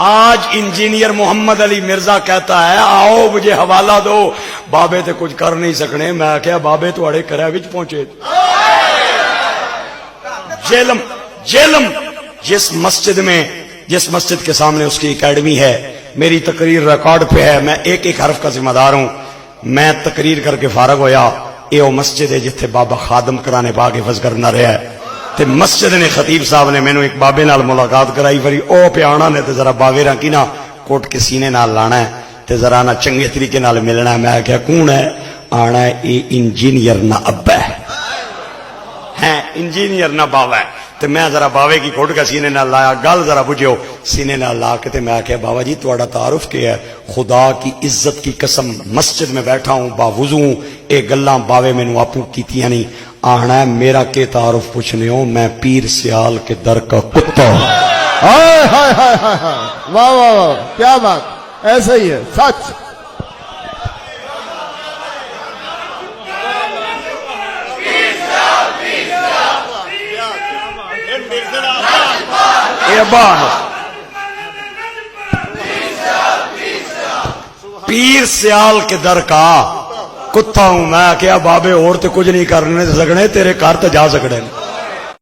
آج انجینئر محمد علی مرزا کہتا ہے آؤ مجھے حوالہ دو، بابے تے کچھ کر نہیں سکنے، میں کہا بابے تو اڑے کرے وچ پہنچے۔ جیلم جس مسجد کے سامنے اس کی اکیڈمی ہے، میری تقریر ریکارڈ پہ ہے، میں ایک ایک حرف کا ذمہ دار ہوں۔ میں تقریر کر کے فارغ ہویا، یہ وہ مسجد ہے جتھے بابا خادم کرانے پاک حفظ کرنا رہا ہے، تے مسجد نے خطیب صاحب نے مینوں ایک بابے نال ملاقات کرائی، وری او پہ آنا نے تے ذرا باوے راں کی نا کوٹ کے سینے نال لانا ہے تے ذرا نا چنگے طریقے نال ملنا ہے۔ میں کہا کون ہے؟ آنا ہے اے انجینئر نہ ابا ہے، انجینئر نہ باوا ہے۔ تے میں ذرا باوے کی کوٹ کا سینے نال لایا، گل ذرا بجھو سینے نال لا کے تے میں کہا بابا جی تہاڈا تعارف کیا ہے؟ خدا کی عزت کی قسم مسجد میں بیٹھا ہوں باوضو ہوں، اے گلاں باوے مینوں آپوں کیتیاں نہیں۔ آنا ہے میرا کے تعارف پوچھنے ہو، میں پیر سیال کے در کا کتا ہوں۔ ہائے ہائے ہائے ہائے ہائے، واہ واہ واہ، کیا بات، ایسا ہی ہے سچ۔ پیر سیال کے در کا کتا ہوں میں، کیا بابے اور تے کچھ نہیں کرنے سکنے، تیرے گھر تے جا سکنے۔